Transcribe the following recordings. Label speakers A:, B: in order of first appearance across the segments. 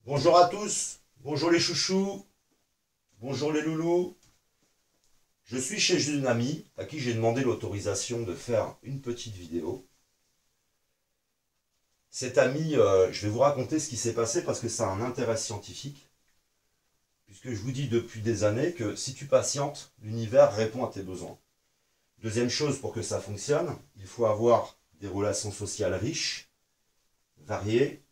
A: Bonjour à tous, bonjour les chouchous, bonjour les loulous. Je suis chez une amie à qui j'ai demandé l'autorisation de faire une petite vidéo. Cette amie, je vais vous raconter ce qui s'est passé parce que ça a un intérêt scientifique. Puisque je vous dis depuis des années que si tu patientes, l'univers répond à tes besoins. Deuxième chose, pour que ça fonctionne, il faut avoir des relations sociales riches, variées,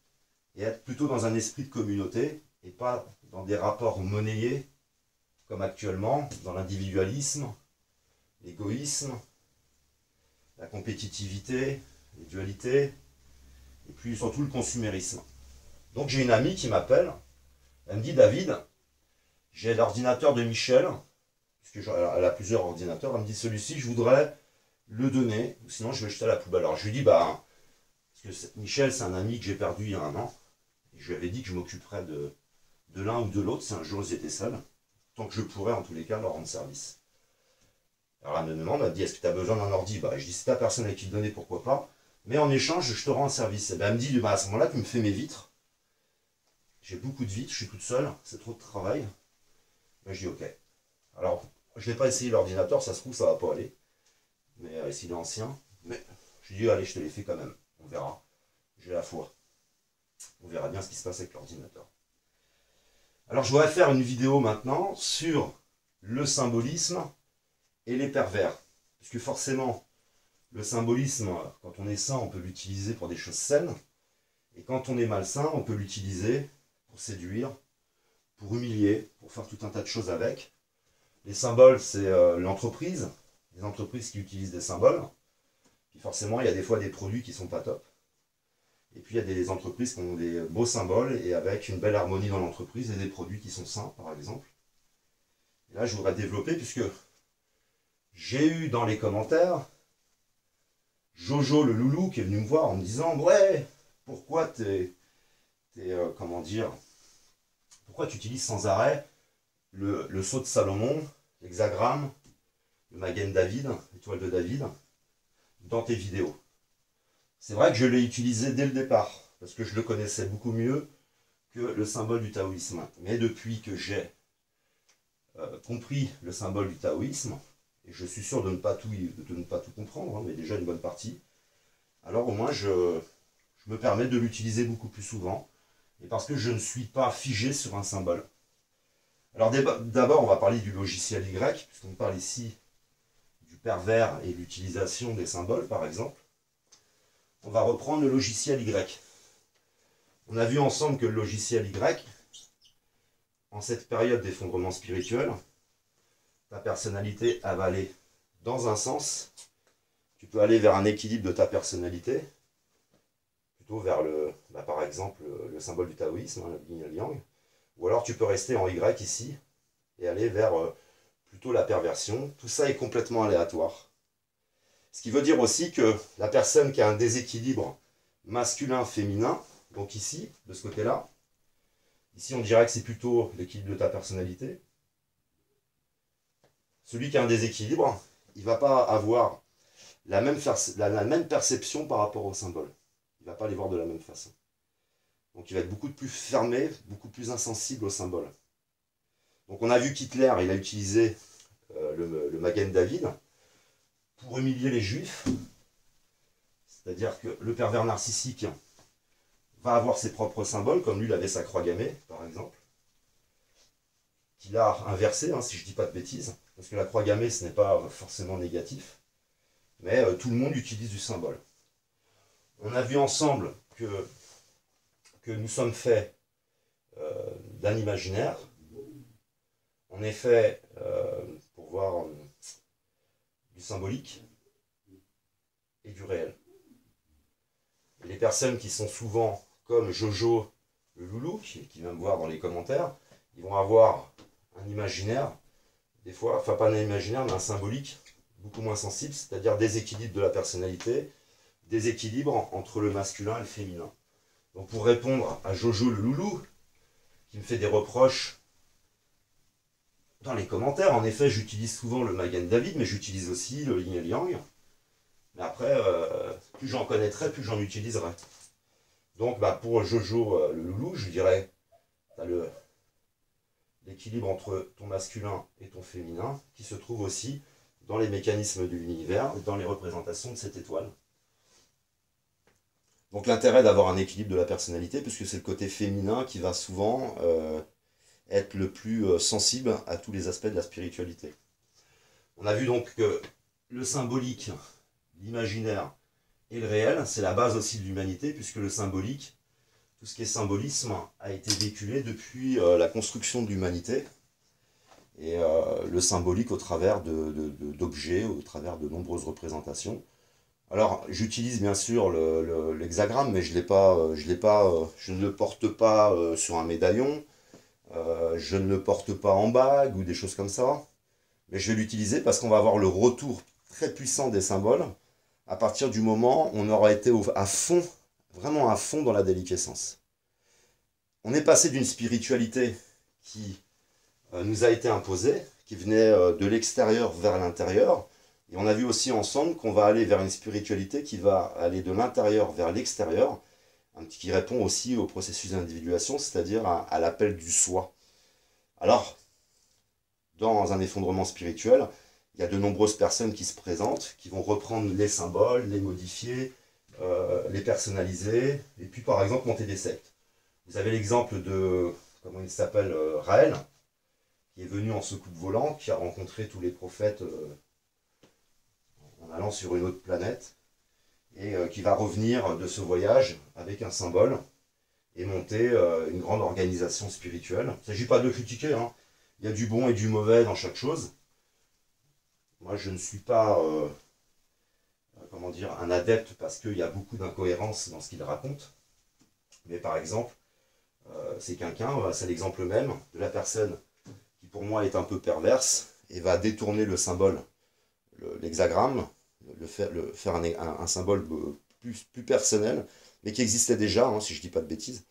A: et être plutôt dans un esprit de communauté et pas dans des rapports monnayés comme actuellement, dans l'individualisme, l'égoïsme, la compétitivité, les dualités, et puis surtout le consumérisme. Donc j'ai une amie qui m'appelle, elle me dit David, j'ai l'ordinateur de Michel, puisque elle a plusieurs ordinateurs, elle me dit celui-ci je voudrais le donner, ou sinon je vais le jeter à la poubelle. Alors je lui dis parce que Michel c'est un ami que j'ai perdu il y a un an, et je lui avais dit que je m'occuperais de l'un ou de l'autre si un jour ils étaient seuls, tant que je pourrais en tous les cas leur rendre service. Alors elle me demande, elle me dit est-ce que tu as besoin d'un ordi? Je dis si t'as personne à qui le donner, pourquoi pas. Mais en échange, je te rends un service. Et elle me dit à ce moment-là, tu me fais mes vitres. J'ai beaucoup de vitres, je suis toute seule, c'est trop de travail. Je dis ok. Alors, je n'ai pas essayé l'ordinateur, ça se trouve, ça va pas aller. Mais s'il est ancien. Mais je dis allez, je te les fais quand même. On verra. J'ai la foi. On verra bien ce qui se passe avec l'ordinateur. Alors je voudrais faire une vidéo maintenant sur le symbolisme et les pervers. Puisque forcément, le symbolisme, quand on est sain, on peut l'utiliser pour des choses saines. Et quand on est malsain, on peut l'utiliser pour séduire, pour humilier, pour faire tout un tas de choses avec. Les symboles, c'est l'entreprise. Les entreprises qui utilisent des symboles. Puis forcément, il y a des fois des produits qui sont pas top. Et puis il y a des entreprises qui ont des beaux symboles et avec une belle harmonie dans l'entreprise et des produits qui sont sains, par exemple. Et là, je voudrais développer puisque j'ai eu dans les commentaires Jojo le loulou qui est venu me voir en me disant ouais, pourquoi comment dire, pourquoi tu utilises sans arrêt le sceau de Salomon, l'hexagramme, le Magen David, l'étoile de David, dans tes vidéos. C'est vrai que je l'ai utilisé dès le départ, parce que je le connaissais beaucoup mieux que le symbole du taoïsme. Mais depuis que j'ai compris le symbole du taoïsme, et je suis sûr de ne pas tout comprendre, hein, mais déjà une bonne partie, alors au moins je me permets de l'utiliser beaucoup plus souvent, et parce que je ne suis pas figé sur un symbole. Alors d'abord, on va parler du logiciel Y, puisqu'on parle ici du pervers et l'utilisation des symboles, par exemple. On va reprendre le logiciel Y. On a vu ensemble que le logiciel Y, en cette période d'effondrement spirituel, ta personnalité elle va aller dans un sens. Tu peux aller vers un équilibre de ta personnalité, plutôt vers par exemple, le symbole du taoïsme, hein, le yin et le yang. Ou alors tu peux rester en Y ici et aller vers plutôt la perversion. Tout ça est complètement aléatoire. Ce qui veut dire aussi que la personne qui a un déséquilibre masculin-féminin, donc ici, de ce côté-là, ici on dirait que c'est plutôt l'équilibre de ta personnalité. Celui qui a un déséquilibre, il ne va pas avoir la même perception par rapport au symbole. Il ne va pas les voir de la même façon. Donc il va être beaucoup plus fermé, beaucoup plus insensible au symbole. Donc on a vu qu'Hitler, il a utilisé le Magen David pour humilier les juifs. C'est-à-dire que le pervers narcissique va avoir ses propres symboles, comme lui il avait sa croix gammée, par exemple, qu'il a inversé, hein, si je ne dis pas de bêtises, parce que la croix gammée ce n'est pas forcément négatif, mais tout le monde utilise du symbole. On a vu ensemble que nous sommes faits d'un imaginaire. On est fait pour voir du symbolique et du réel. Et les personnes qui sont souvent comme Jojo le loulou, qui vient me voir dans les commentaires, ils vont avoir un imaginaire, des fois, enfin pas un imaginaire, mais un symbolique beaucoup moins sensible, c'est-à-dire déséquilibre de la personnalité, déséquilibre entre le masculin et le féminin. Donc pour répondre à Jojo le loulou, qui me fait des reproches dans les commentaires, en effet j'utilise souvent le Magen David, mais j'utilise aussi le yin et le yang. Mais après, plus j'en connaîtrai, plus j'en utiliserai. Donc pour Jojo le loulou, je dirais tu as l'équilibre entre ton masculin et ton féminin, qui se trouve aussi dans les mécanismes de l'univers, dans les représentations de cette étoile. Donc l'intérêt d'avoir un équilibre de la personnalité, puisque c'est le côté féminin qui va souvent être le plus sensible à tous les aspects de la spiritualité. On a vu donc que le symbolique, l'imaginaire et le réel, c'est la base aussi de l'humanité, puisque le symbolique, tout ce qui est symbolisme, a été véhiculé depuis la construction de l'humanité. Et le symbolique au travers d'objets, au travers de nombreuses représentations. Alors, j'utilise bien sûr l'hexagramme, mais je ne le porte pas sur un médaillon, je ne le porte pas en bague ou des choses comme ça. Mais je vais l'utiliser parce qu'on va avoir le retour très puissant des symboles à partir du moment où on aura été à fond, vraiment à fond dans la déliquescence. On est passé d'une spiritualité qui nous a été imposée, qui venait de l'extérieur vers l'intérieur. Et on a vu aussi ensemble qu'on va aller vers une spiritualité qui va aller de l'intérieur vers l'extérieur, qui répond aussi au processus d'individuation, c'est-à-dire à l'appel du soi. Alors, dans un effondrement spirituel, il y a de nombreuses personnes qui se présentent, qui vont reprendre les symboles, les modifier, les personnaliser, et puis par exemple monter des sectes. Vous avez l'exemple de, comment il s'appelle, Raël, qui est venu en soucoupe volant, qui a rencontré tous les prophètes en allant sur une autre planète, et qui va revenir de ce voyage avec un symbole, et monter une grande organisation spirituelle. Il ne s'agit pas de le critiquer, hein. Il y a du bon et du mauvais dans chaque chose. Moi, je ne suis pas, comment dire, un adepte parce qu'il y a beaucoup d'incohérences dans ce qu'il raconte. Mais par exemple, c'est quelqu'un, c'est l'exemple même de la personne qui pour moi est un peu perverse et va détourner le symbole, l'hexagramme, faire un symbole plus personnel, mais qui existait déjà, hein, si je ne dis pas de bêtises,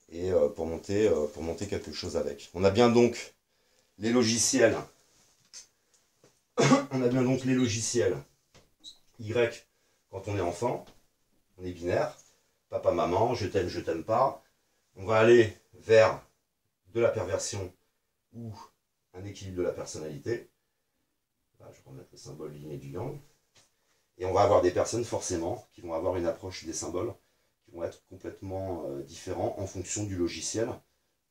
A: et pour monter quelque chose avec. On a bien donc les logiciels. On a bien donc les logiciels Y quand on est enfant, on est binaire, papa, maman, je t'aime pas. On va aller vers de la perversion ou un équilibre de la personnalité. Là, je vais remettre le symbole yin et du yang. Et on va avoir des personnes forcément qui vont avoir une approche des symboles qui vont être complètement différents en fonction du logiciel,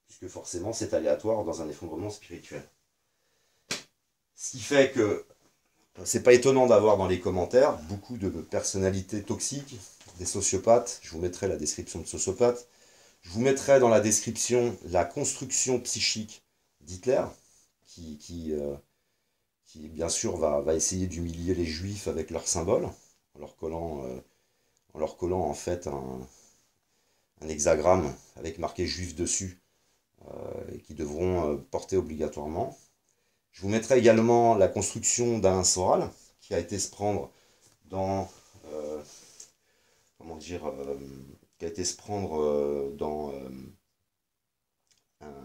A: puisque forcément c'est aléatoire dans un effondrement spirituel. Ce qui fait que c'est pas étonnant d'avoir dans les commentaires beaucoup de personnalités toxiques, des sociopathes. Je vous mettrai la description de sociopathes. Je vous mettrai dans la description la construction psychique d'Hitler, qui bien sûr va essayer d'humilier les juifs avec leurs symboles, en leur collant en fait un hexagramme avec marqué juif dessus, et qui devront porter obligatoirement. Je vous mettrai également la construction d'Alain Soral, qui a été se prendre dans,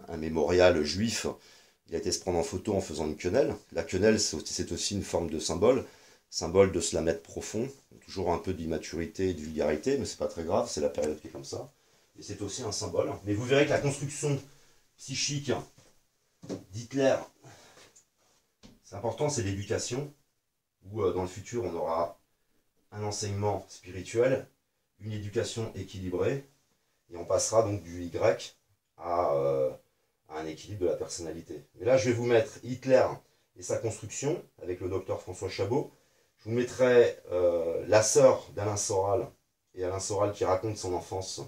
A: un mémorial juif. Il a été se prendre en photo en faisant une quenelle. La quenelle, c'est aussi une forme de symbole de se la mettre profond. Toujours un peu d'immaturité et de vulgarité, mais c'est pas très grave, c'est la période qui est comme ça. Et c'est aussi un symbole. Mais vous verrez que la construction psychique d'Hitler, c'est important, c'est l'éducation, où dans le futur on aura un enseignement spirituel, une éducation équilibrée, et on passera donc du Y à un équilibre de la personnalité. Mais là je vais vous mettre Hitler et sa construction, avec le docteur François Chabot. Je vous mettrai la sœur d'Alain Soral, et Alain Soral qui raconte son enfance,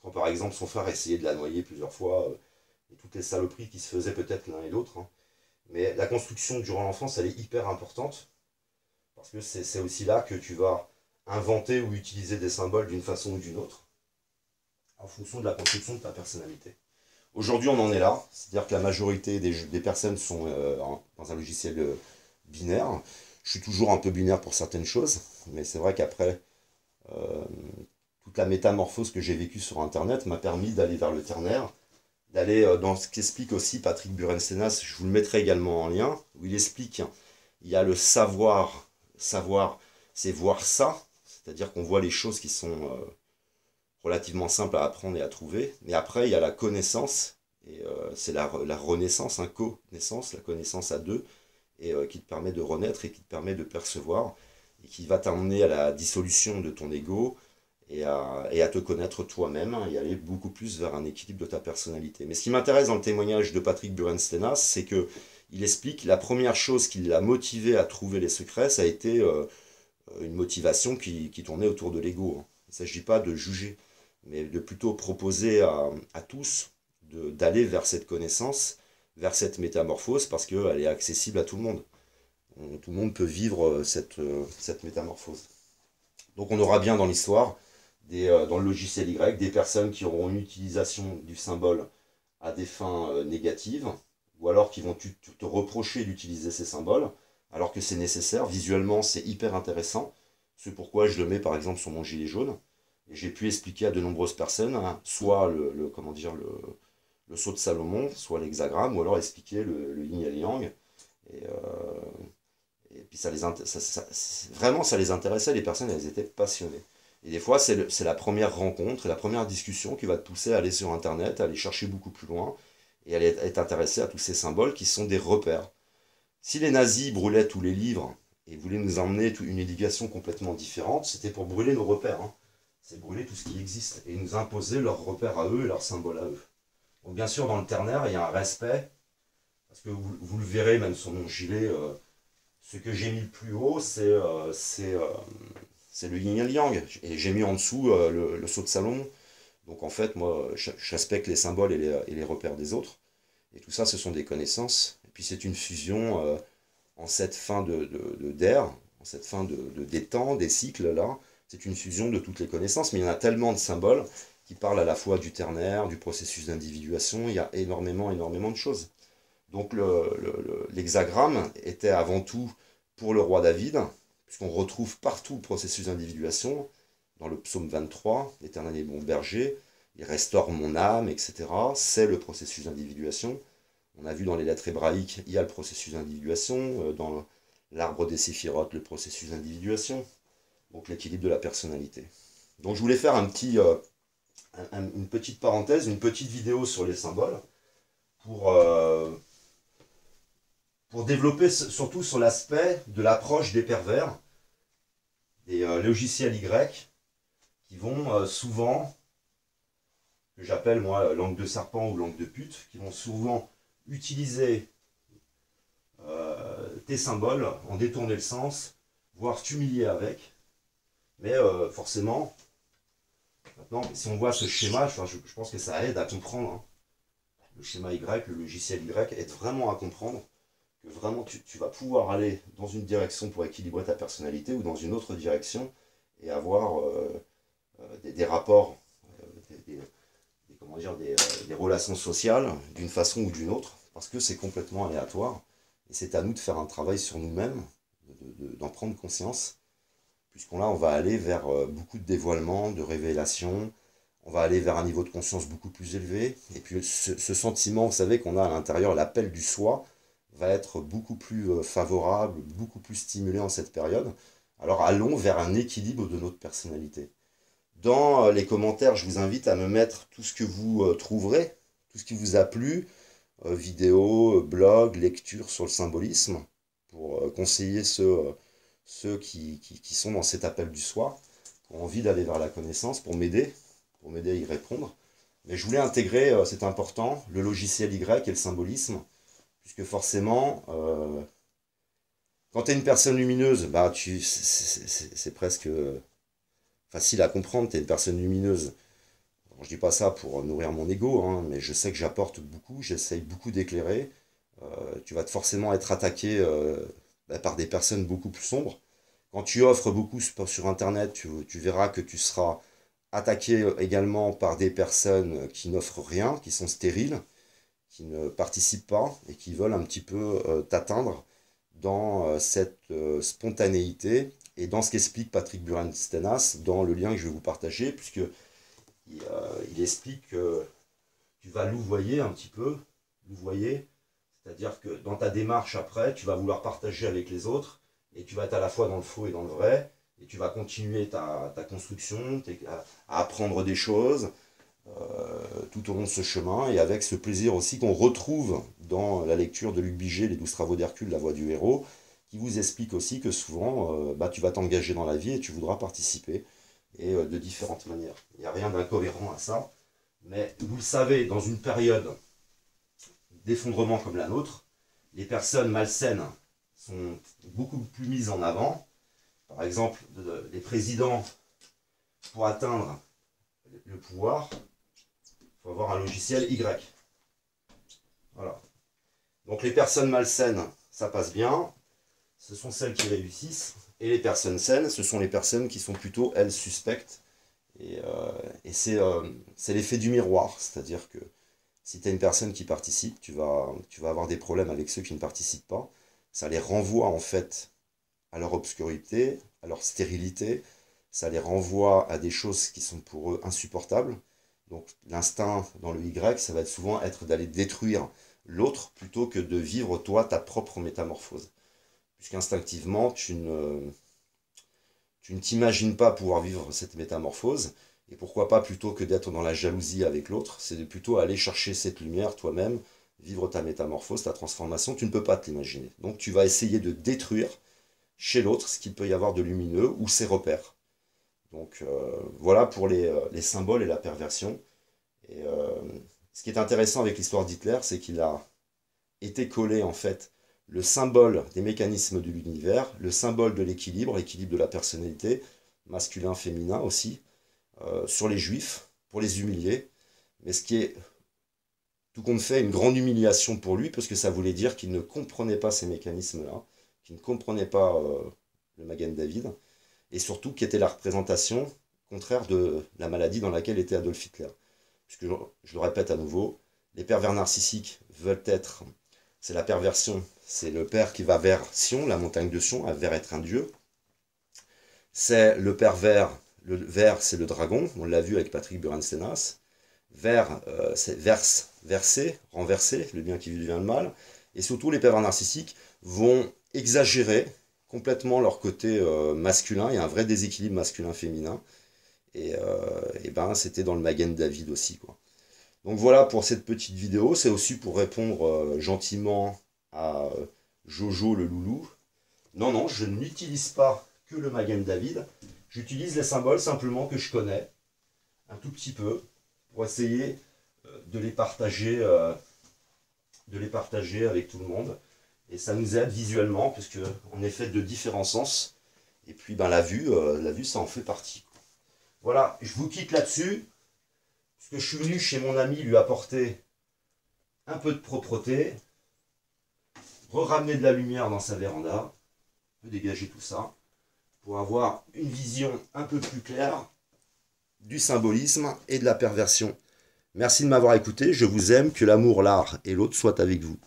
A: quand par exemple son frère essayait de la noyer plusieurs fois, et toutes les saloperies qui se faisaient peut-être l'un et l'autre, hein. Mais la construction durant l'enfance, elle est hyper importante, parce que c'est aussi là que tu vas inventer ou utiliser des symboles d'une façon ou d'une autre, en fonction de la construction de ta personnalité. Aujourd'hui, on en est là, c'est-à-dire que la majorité des personnes sont dans un logiciel binaire. Je suis toujours un peu binaire pour certaines choses, mais c'est vrai qu'après, toute la métamorphose que j'ai vécue sur Internet m'a permis d'aller vers le ternaire, d'aller dans ce qu'explique aussi Patrick Burenstenas, je vous le mettrai également en lien, où il explique, il y a le savoir, c'est voir ça, c'est-à-dire qu'on voit les choses qui sont relativement simples à apprendre et à trouver, mais après il y a la connaissance, Et c'est la renaissance, co-naissance, la connaissance à deux, et qui te permet de renaître et qui te permet de percevoir, et qui va t'emmener à la dissolution de ton ego, et à te connaître toi-même, hein, et aller beaucoup plus vers un équilibre de ta personnalité. Mais ce qui m'intéresse dans le témoignage de Patrick Buren-Stenas, c'est que il explique la première chose qui l'a motivé à trouver les secrets, ça a été une motivation qui tournait autour de l'ego, hein. Il ne s'agit pas de juger, mais de plutôt proposer à tous d'aller vers cette connaissance, vers cette métamorphose, parce qu'elle est accessible à tout le monde. Tout le monde peut vivre cette métamorphose. Donc on aura bien dans l'histoire, dans le logiciel Y, des personnes qui auront une utilisation du symbole à des fins négatives, ou alors qui vont te reprocher d'utiliser ces symboles, alors que c'est nécessaire. Visuellement, c'est hyper intéressant. C'est pourquoi je le mets par exemple sur mon gilet jaune. Et j'ai pu expliquer à de nombreuses personnes, hein, soit comment dire, le sceau de Salomon, soit l'hexagramme, ou alors expliquer le yin et le yang. Et puis vraiment, ça les intéressait, les personnes, elles étaient passionnées. Et des fois, c'est la première rencontre, la première discussion qui va te pousser à aller sur Internet, à aller chercher beaucoup plus loin, et à être intéressé à tous ces symboles qui sont des repères. Si les nazis brûlaient tous les livres et voulaient nous emmener une éducation complètement différente, c'était pour brûler nos repères, hein. C'est brûler tout ce qui existe et nous imposer leurs repères à eux et leurs symboles à eux. Donc bien sûr, dans le ternaire, il y a un respect, parce que vous le verrez même sur mon gilet, ce que j'ai mis le plus haut, c'est le yin et le yang. Et j'ai mis en dessous le sceau de Salomon. Donc en fait, moi, je respecte les symboles et les repères des autres. Et tout ça, ce sont des connaissances. Et puis c'est une fusion en cette fin d'ère, en cette fin des temps, des cycles là. C'est une fusion de toutes les connaissances. Mais il y en a tellement de symboles qui parlent à la fois du ternaire, du processus d'individuation. Il y a énormément de choses. Donc l'hexagramme était avant tout pour le roi David, puisqu'on retrouve partout le processus d'individuation, dans le psaume 23, l'Éternel est mon berger, il restaure mon âme, etc. C'est le processus d'individuation. On a vu dans les lettres hébraïques, il y a le processus d'individuation, dans l'arbre des séphirotes, le processus d'individuation, donc l'équilibre de la personnalité. Donc je voulais faire une petite parenthèse, une petite vidéo sur les symboles, pour développer surtout sur l'aspect de l'approche des pervers, des logiciels Y, qui vont souvent, que j'appelle moi langue de serpent ou langue de pute, qui vont souvent utiliser tes symboles, en détourner le sens, voire t'humilier avec. Mais forcément, maintenant, si on voit ce schéma, je pense que ça aide à comprendre, hein. Le schéma Y, le logiciel Y, aide vraiment à comprendre que vraiment tu vas pouvoir aller dans une direction pour équilibrer ta personnalité ou dans une autre direction et avoir des rapports, comment dire, des relations sociales d'une façon ou d'une autre, parce que c'est complètement aléatoire. Et c'est à nous de faire un travail sur nous-mêmes, d'en prendre conscience, puisqu'on là, on va aller vers beaucoup de dévoilement, de révélation, on va aller vers un niveau de conscience beaucoup plus élevé, et puis ce sentiment, vous savez, qu'on a à l'intérieur, l'appel du soi, va être beaucoup plus favorable, beaucoup plus stimulé en cette période. Alors allons vers un équilibre de notre personnalité. Dans les commentaires, je vous invite à me mettre tout ce que vous trouverez, tout ce qui vous a plu, vidéo, blog, lecture sur le symbolisme, pour conseiller ceux qui sont dans cet appel du soi, qui ont envie d'aller vers la connaissance, pour m'aider à y répondre. Mais je voulais intégrer, c'est important, le logiciel Y et le symbolisme, puisque forcément, quand tu es une personne lumineuse, bah, c'est presque facile à comprendre, tu es une personne lumineuse. Alors, je dis pas ça pour nourrir mon ego, hein, mais je sais que j'apporte beaucoup, j'essaye beaucoup d'éclairer. Tu vas forcément être attaqué par des personnes beaucoup plus sombres. Quand tu offres beaucoup sur Internet, tu verras que tu seras attaqué également par des personnes qui n'offrent rien, qui sont stériles, qui ne participent pas et qui veulent un petit peu t'atteindre dans cette spontanéité et dans ce qu'explique Patrick Buren-Stenas dans le lien que je vais vous partager, puisque il explique que tu vas louvoyer un petit peu, c'est-à-dire que dans ta démarche après, tu vas vouloir partager avec les autres, et tu vas être à la fois dans le faux et dans le vrai, et tu vas continuer ta construction, à apprendre des choses, tout au long de ce chemin, et avec ce plaisir aussi qu'on retrouve dans la lecture de Luc Biget, Les 12 travaux d'Hercule, La voix du héros, qui vous explique aussi que souvent, tu vas t'engager dans la vie et tu voudras participer, et de différentes manières. Il n'y a rien d'incohérent à ça, mais vous le savez, dans une période d'effondrement comme la nôtre, les personnes malsaines sont beaucoup plus mises en avant. Par exemple, les présidents, pour atteindre le pouvoir, il faut avoir un logiciel Y. Voilà. Donc les personnes malsaines, ça passe bien, ce sont celles qui réussissent, et les personnes saines, ce sont les personnes qui sont plutôt, elles, suspectes. Et c'est l'effet du miroir, c'est-à-dire que si tu as une personne qui participe, tu vas avoir des problèmes avec ceux qui ne participent pas. Ça les renvoie en fait à leur obscurité, à leur stérilité, ça les renvoie à des choses qui sont pour eux insupportables. Donc l'instinct dans le Y, ça va souvent être d'aller détruire l'autre plutôt que de vivre toi ta propre métamorphose. Puisqu'instinctivement, tu ne t'imagines pas pouvoir vivre cette métamorphose, et pourquoi pas, plutôt que d'être dans la jalousie avec l'autre, c'est de plutôt aller chercher cette lumière toi-même, vivre ta métamorphose, ta transformation, tu ne peux pas te l'imaginer. Donc tu vas essayer de détruire chez l'autre ce qu'il peut y avoir de lumineux ou ses repères. Donc voilà pour les symboles et la perversion. Et ce qui est intéressant avec l'histoire d'Hitler, c'est qu'il a été collé en fait le symbole des mécanismes de l'univers, le symbole de l'équilibre, l'équilibre de la personnalité, masculin, féminin aussi, sur les juifs, pour les humilier. Mais ce qui est tout compte fait une grande humiliation pour lui, parce que ça voulait dire qu'il ne comprenait pas ces mécanismes-là, qu'il ne comprenait pas le Magen David, et surtout qui était la représentation contraire de la maladie dans laquelle était Adolf Hitler. Puisque je le répète à nouveau, les pervers narcissiques veulent être, c'est la perversion, c'est le père qui va vers Sion, la montagne de Sion, vers être un dieu. C'est le pervers, le vert c'est le dragon, on l'a vu avec Patrick Burenstenas. Vert, c'est verser, renverser, le bien qui devient le mal. Et surtout, les pervers narcissiques vont exagérer complètement leur côté masculin. Il y a un vrai déséquilibre masculin-féminin. Et ben, c'était dans le Magen David aussi, quoi. Donc voilà pour cette petite vidéo. C'est aussi pour répondre gentiment à Jojo le loulou. Non, non, je n'utilise pas que le Magen David. J'utilise les symboles simplement que je connais, un tout petit peu, pour essayer de les partager avec tout le monde. Et ça nous aide visuellement, puisque on est fait de différents sens. Et puis ben, la vue, ça en fait partie. Voilà, je vous quitte là-dessus, puisque je suis venu chez mon ami lui apporter un peu de propreté, ramener de la lumière dans sa véranda, dégager tout ça, pour avoir une vision un peu plus claire du symbolisme et de la perversion. Merci de m'avoir écouté, je vous aime, que l'amour, l'art et l'autre soient avec vous.